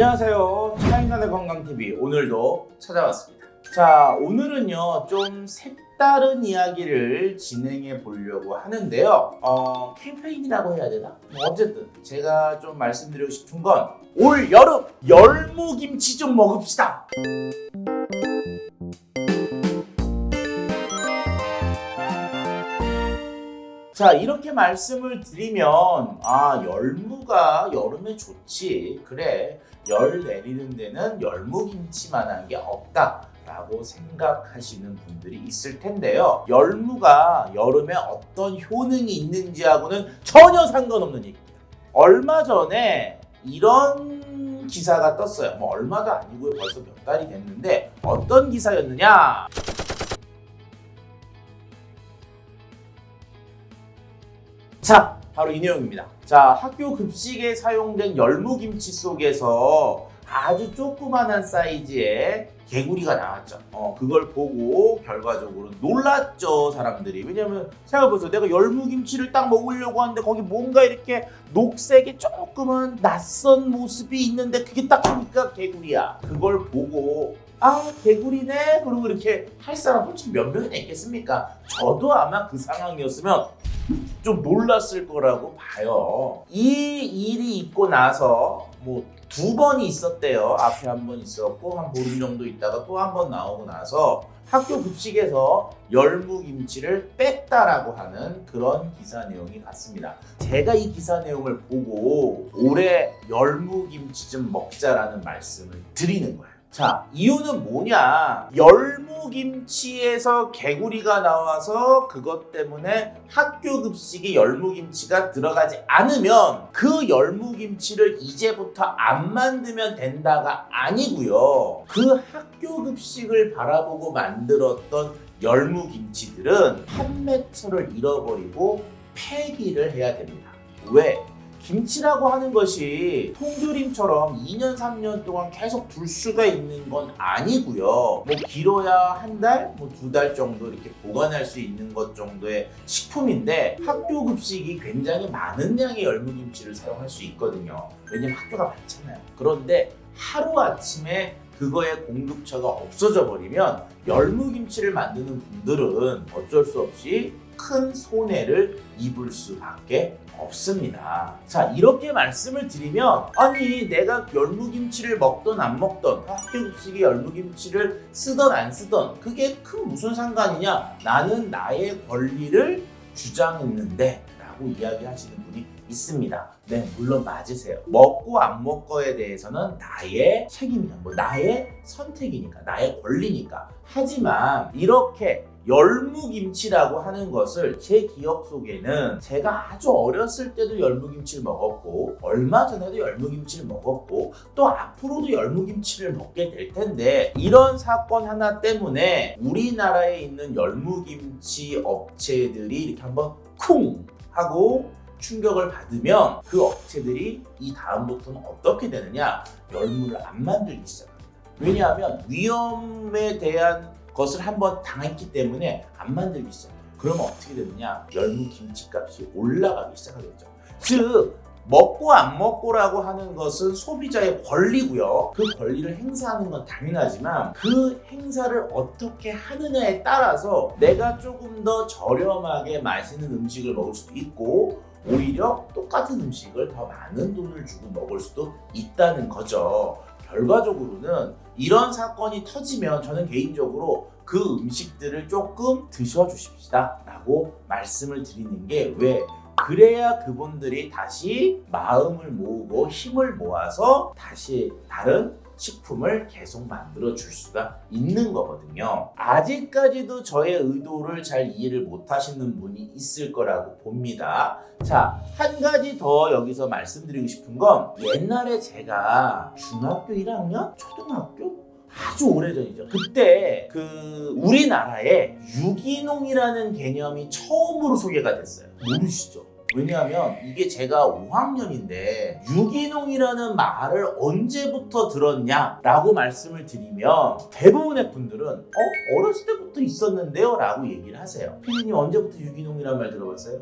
안녕하세요. 차인간의 건강TV 오늘도 찾아왔습니다. 자, 오늘은요 좀 색다른 이야기를 진행해 보려고 하는데요. 캠페인이라고 해야 되나? 어쨌든 제가 좀 말씀드리고 싶은 건 올 여름 열무김치 좀 먹읍시다. 자, 이렇게 말씀을 드리면 열무가 여름에 좋지. 그래, 열 내리는 데는 열무김치만한 게 없다 라고 생각하시는 분들이 있을 텐데요. 열무가 여름에 어떤 효능이 있는지하고는 전혀 상관없는 얘기입니다. 얼마 전에 이런 기사가 떴어요. 얼마도 아니고요. 벌써 몇 달이 됐는데 어떤 기사였느냐? 자, 바로 이 내용입니다. 자, 학교 급식에 사용된 열무김치 속에서 아주 조그만한 사이즈의 개구리가 나왔죠. 그걸 보고 결과적으로 놀랐죠, 사람들이. 왜냐면 생각해보세요. 내가 열무김치를 딱 먹으려고 하는데 거기 뭔가 이렇게 녹색의 조금은 낯선 모습이 있는데 그게 딱 보니까 개구리야. 그걸 보고 개구리네? 그러고 이렇게 할 사람 솔직히 몇 명이나 있겠습니까? 저도 아마 그 상황이었으면 좀 놀랐을 거라고 봐요. 이 일이 있고 나서 두 번이 있었대요. 앞에 한 번 있었고 한 보름 정도 있다가 또 한 번 나오고 나서 학교 급식에서 열무김치를 뺐다라고 하는 그런 기사 내용이 났습니다. 제가 이 기사 내용을 보고 올해 열무김치 좀 먹자라는 말씀을 드리는 거예요. 자, 이유는 뭐냐? 열무김치에서 개구리가 나와서 그것 때문에 학교 급식에 열무김치가 들어가지 않으면 그 열무김치를 이제부터 안 만들면 된다가 아니고요. 그 학교 급식을 바라보고 만들었던 열무김치들은 판매처를 잃어버리고 폐기를 해야 됩니다. 왜? 김치라고 하는 것이 통조림처럼 2년, 3년 동안 계속 둘 수가 있는 건 아니고요. 길어야 한 달, 2달 정도 이렇게 보관할 수 있는 것 정도의 식품인데 학교 급식이 굉장히 많은 양의 열무김치를 사용할 수 있거든요. 왜냐면 학교가 많잖아요. 그런데 하루아침에 그거의 공급처가 없어져 버리면 열무김치를 만드는 분들은 어쩔 수 없이 큰 손해를 입을 수밖에 없습니다. 자, 이렇게 말씀을 드리면 내가 열무김치를 먹던 안 먹던 학교 급식에 열무김치를 쓰던 안 쓰던 그게 큰 무슨 상관이냐? 나는 나의 권리를 주장했는데 라고 이야기하시는 분이 있습니다. 네, 물론 맞으세요. 먹고 안 먹고에 대해서는 나의 책임이다. 나의 선택이니까, 나의 권리니까. 하지만 이렇게 열무김치라고 하는 것을 제 기억 속에는 제가 아주 어렸을 때도 열무김치를 먹었고 얼마 전에도 열무김치를 먹었고 또 앞으로도 열무김치를 먹게 될 텐데 이런 사건 하나 때문에 우리나라에 있는 열무김치 업체들이 이렇게 한번 쿵 하고 충격을 받으면 그 업체들이 이 다음부터는 어떻게 되느냐? 열무를 안 만들기 시작합니다. 왜냐하면 위험에 대한 것을 한번 당했기 때문에 안 만들기 시작해요. 그러면 어떻게 되느냐? 열무 김치값이 올라가기 시작하겠죠. 즉 먹고 안 먹고라고 하는 것은 소비자의 권리고요. 그 권리를 행사하는 건 당연하지만 그 행사를 어떻게 하느냐에 따라서 내가 조금 더 저렴하게 맛있는 음식을 먹을 수도 있고 오히려 똑같은 음식을 더 많은 돈을 주고 먹을 수도 있다는 거죠. 결과적으로는 이런 사건이 터지면 저는 개인적으로 그 음식들을 조금 드셔주십시다 라고 말씀을 드리는 게 왜? 그래야 그분들이 다시 마음을 모으고 힘을 모아서 다시 다른 식품을 계속 만들어 줄 수가 있는 거거든요. 아직까지도 저의 의도를 잘 이해를 못 하시는 분이 있을 거라고 봅니다. 자, 한 가지 더 여기서 말씀드리고 싶은 건 옛날에 제가 중학교 1학년? 초등학교? 아주 오래전이죠. 그때 우리나라에 유기농이라는 개념이 처음으로 소개가 됐어요. 모르시죠? 왜냐하면 이게 제가 5학년인데 유기농이라는 말을 언제부터 들었냐 라고 말씀을 드리면 대부분의 분들은 어렸을 때부터 있었는데요 라고 얘기를 하세요. 피디님 언제부터 유기농이라는 말 들어봤어요?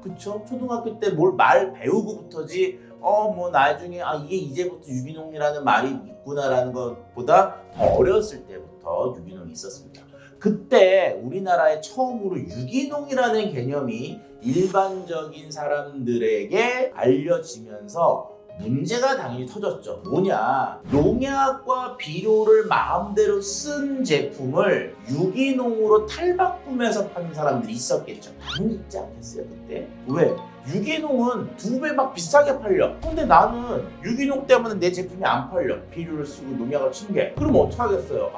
그쵸? 초등학교 때 뭘 말 배우고부터지 뭐 나중에 이게 이제부터 유기농이라는 말이 있구나라는 것보다 더 어렸을 때부터 유기농이 있었습니다. 그때 우리나라에 처음으로 유기농이라는 개념이 일반적인 사람들에게 알려지면서 문제가 당연히 터졌죠. 뭐냐? 농약과 비료를 마음대로 쓴 제품을 유기농으로 탈바꿈해서 파는 사람들이 있었겠죠. 당연히 있지 않겠어요, 그때? 왜? 유기농은 2배 막 비싸게 팔려. 근데 나는 유기농 때문에 내 제품이 안 팔려. 비료를 쓰고 농약을 친 게. 그럼 어떡하겠어요?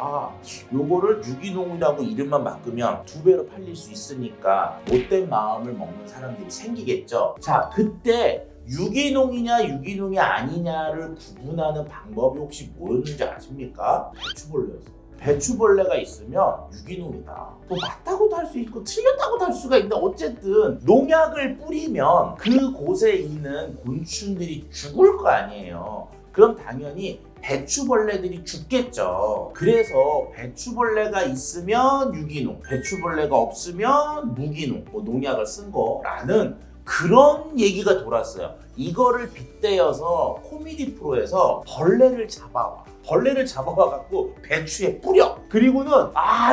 요거를 유기농이라고 이름만 바꾸면 2배로 팔릴 수 있으니까 못된 마음을 먹는 사람들이 생기겠죠. 자, 그때 유기농이냐 유기농이 아니냐를 구분하는 방법이 혹시 뭐였는지 아십니까? 배추벌레였어요. 배추벌레가 있으면 유기농이다. 뭐 맞다고도 할 수 있고 틀렸다고도 할 수가 있는데 어쨌든 농약을 뿌리면 그곳에 있는 곤충들이 죽을 거 아니에요. 그럼 당연히 배추벌레들이 죽겠죠. 그래서 배추벌레가 있으면 유기농, 배추벌레가 없으면 무기농, 농약을 쓴 거라는 그런 얘기가 돌았어요. 이거를 빗대어서 코미디 프로에서 벌레를 잡아와갖고 배추에 뿌려. 그리고는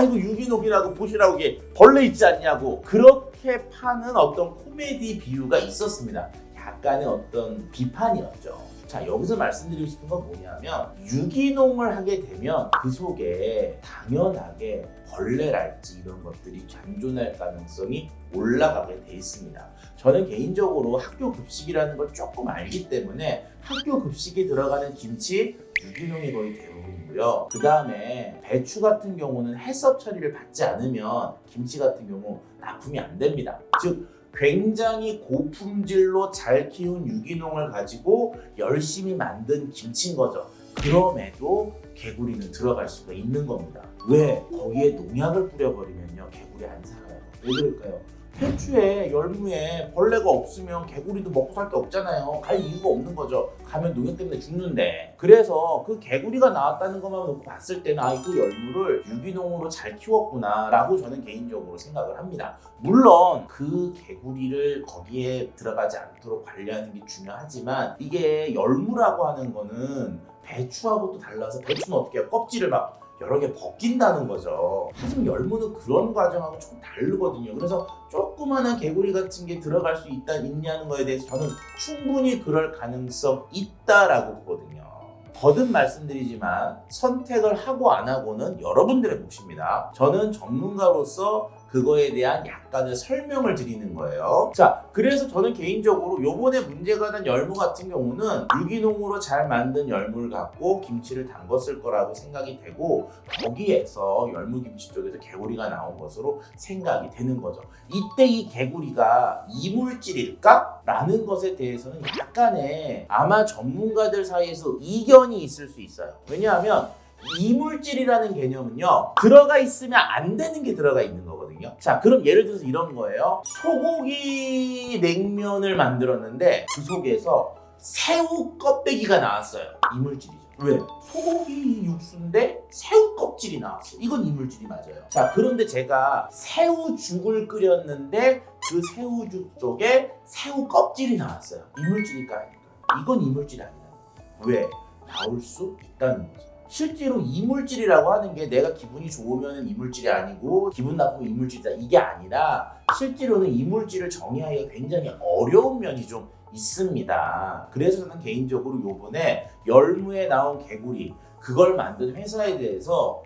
이거 유기농이라고 보시라고 이게 벌레 있지 않냐고 그렇게 파는 어떤 코미디 비유가 있었습니다. 약간의 어떤 비판이었죠. 자, 여기서 말씀드리고 싶은 건 뭐냐면 유기농을 하게 되면 그 속에 당연하게 벌레랄지 이런 것들이 잔존할 가능성이 올라가게 돼 있습니다. 저는 개인적으로 학교 급식이라는 걸 조금 알기 때문에 학교 급식에 들어가는 김치 유기농이 거의 대부분이고요. 그 다음에 배추 같은 경우는 해썹 처리를 받지 않으면 김치 같은 경우 납품이 안 됩니다. 즉 굉장히 고품질로 잘 키운 유기농을 가지고 열심히 만든 김치인 거죠. 그럼에도 개구리는 들어갈 수가 있는 겁니다. 왜? 거기에 농약을 뿌려버리면요 개구리 안 살아요. 왜 그럴까요? 배추에 열무에 벌레가 없으면 개구리도 먹고 살 게 없잖아요. 갈 이유가 없는 거죠. 가면 농약 때문에 죽는데. 그래서 그 개구리가 나왔다는 것만 놓고 봤을 때는 그 열무를 유기농으로 잘 키웠구나 라고 저는 개인적으로 생각을 합니다. 물론 그 개구리를 거기에 들어가지 않도록 관리하는 게 중요하지만 이게 열무라고 하는 거는 배추하고 또 달라서 배추는 어떻게 해요? 껍질을 막 여러 개 벗긴다는 거죠. 하지만 열무는 그런 과정하고 조금 다르거든요. 그래서 조그마한 개구리 같은 게 들어갈 수 있냐는 거에 대해서 저는 충분히 그럴 가능성 있다라고 보거든요. 거듭 말씀드리지만 선택을 하고 안 하고는 여러분들의 몫입니다. 저는 전문가로서 그거에 대한 약간의 설명을 드리는 거예요. 자, 그래서 저는 개인적으로 요번에 문제가 된 열무 같은 경우는 유기농으로 잘 만든 열무를 갖고 김치를 담궜을 거라고 생각이 되고 거기에서 열무김치 쪽에서 개구리가 나온 것으로 생각이 되는 거죠. 이때 이 개구리가 이물질일까? 라는 것에 대해서는 약간의 아마 전문가들 사이에서 이견이 있을 수 있어요. 왜냐하면 이물질이라는 개념은요 들어가 있으면 안 되는 게 들어가 있는 거거든요. 자, 그럼 예를 들어서 이런 거예요. 소고기 냉면을 만들었는데 그 속에서 새우 껍데기가 나왔어요. 이물질이죠. 왜? 소고기 육수인데 새우 껍질이 나왔어요. 이건 이물질이 맞아요. 자, 그런데 제가 새우죽을 끓였는데 그 새우죽 속에 새우 껍질이 나왔어요. 이물질일까 아닐까? 이건 이물질이 아니라는 거예요. 왜? 나올 수 있다는 거죠. 실제로 이물질이라고 하는 게 내가 기분이 좋으면 이물질이 아니고 기분 나쁘면 이물질이다 이게 아니라 실제로는 이물질을 정의하기가 굉장히 어려운 면이 좀 있습니다. 그래서 저는 개인적으로 요번에 열무에 나온 개구리 그걸 만든 회사에 대해서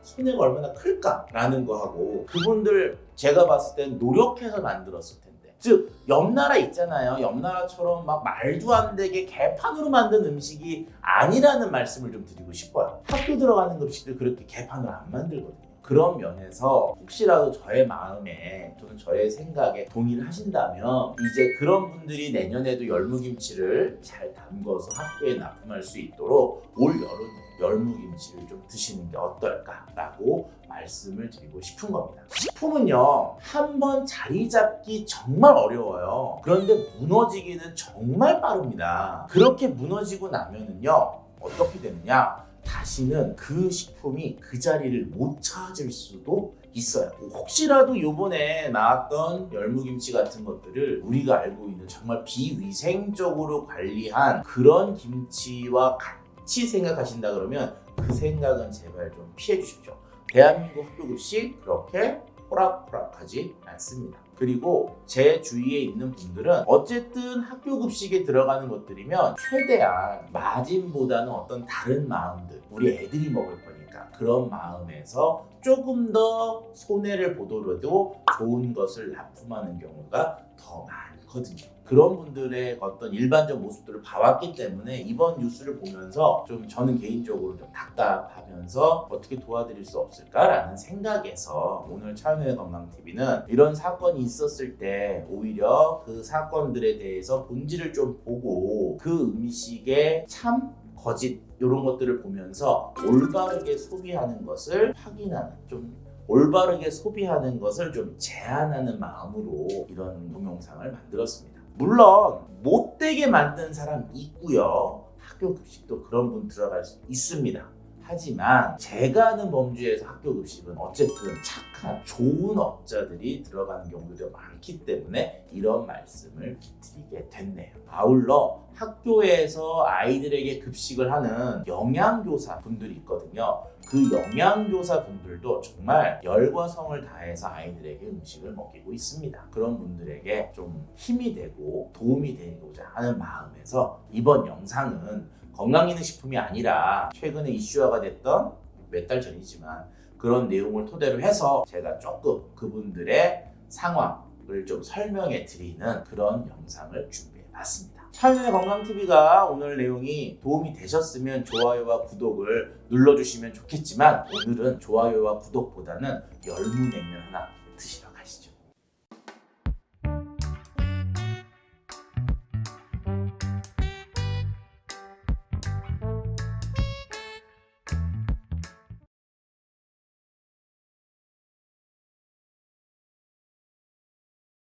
손해가 얼마나 클까라는 거하고 그분들 제가 봤을 땐 노력해서 만들었을 텐데 즉 옆나라 있잖아요. 옆나라처럼 막 말도 안 되게 개판으로 만든 음식이 아니라는 말씀을 좀 드리고 싶어요. 학교 들어가는 급식들 그렇게 개판으로 안 만들거든요. 그런 면에서 혹시라도 저의 마음에 또는 저의 생각에 동의를 하신다면 이제 그런 분들이 내년에도 열무김치를 잘 담궈서 학교에 납품할 수 있도록 올 여름에 열무김치를 좀 드시는 게 어떨까라고 말씀을 드리고 싶은 겁니다. 식품은요 한번 자리 잡기 정말 어려워요. 그런데 무너지기는 정말 빠릅니다. 그렇게 무너지고 나면은요 어떻게 되느냐, 다시는 그 식품이 그 자리를 못 찾을 수도 있어요. 혹시라도 요번에 나왔던 열무김치 같은 것들을 우리가 알고 있는 정말 비위생적으로 관리한 그런 김치와 같이 생각하신다 그러면 그 생각은 제발 좀 피해 주십시오. 대한민국 학교급식 그렇게 호락호락하지 않습니다. 그리고 제 주위에 있는 분들은 어쨌든 학교급식에 들어가는 것들이면 최대한 마진보다는 어떤 다른 마음들, 우리 애들이 먹을 거니까 그런 마음에서 조금 더 손해를 보더라도 좋은 것을 납품하는 경우가 더 많거든요. 그런 분들의 어떤 일반적 모습들을 봐왔기 때문에 이번 뉴스를 보면서 좀 저는 개인적으로 좀 답답하면서 어떻게 도와드릴 수 없을까라는 생각에서 오늘 차윤의 건강TV는 이런 사건이 있었을 때 오히려 그 사건들에 대해서 본질을 좀 보고 그 음식의 참 거짓 이런 것들을 보면서 올바르게 소비하는 것을 확인하는 좀 올바르게 소비하는 것을 좀 제한하는 마음으로 이런 동영상을 만들었습니다. 물론 못되게 만든 사람 있고요. 학교 급식도 그런 분 들어갈 수 있습니다. 하지만 제가 아는 범주에서 학교 급식은 어쨌든 착한 좋은 업자들이 들어가는 경우도 많기 때문에 이런 말씀을 드리게 됐네요. 아울러 학교에서 아이들에게 급식을 하는 영양교사 분들이 있거든요. 그 영양교사 분들도 정말 열과 성을 다해서 아이들에게 음식을 먹이고 있습니다. 그런 분들에게 좀 힘이 되고 도움이 되고자 하는 마음에서 이번 영상은 건강기능식품이 아니라 최근에 이슈화가 됐던 몇 달 전이지만 그런 내용을 토대로 해서 제가 조금 그분들의 상황을 좀 설명해 드리는 그런 영상을 준비해 봤습니다. 차윤의 건강TV가 오늘 내용이 도움이 되셨으면 좋아요와 구독을 눌러주시면 좋겠지만 오늘은 좋아요와 구독보다는 열무냉면 하나